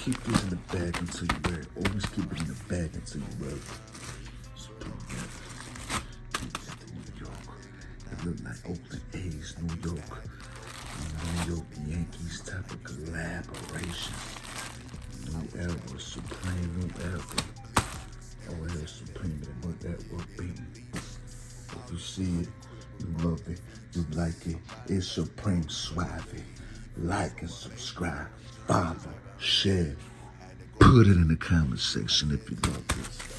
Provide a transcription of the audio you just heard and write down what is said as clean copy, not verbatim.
keep this in the bag until you wear it. Always keep it in the bag until you wear it. Supreme, yeah. Take that to New York. It look like Oakland A's, New York. New York Yankees type of collaboration. New era, Supreme, new era. Oh, yeah, Supreme, it work that work, baby. If you see it, you love it, you like it. It's Supreme Suave. Like and subscribe, follow, share. Put it in the comment section if you love this.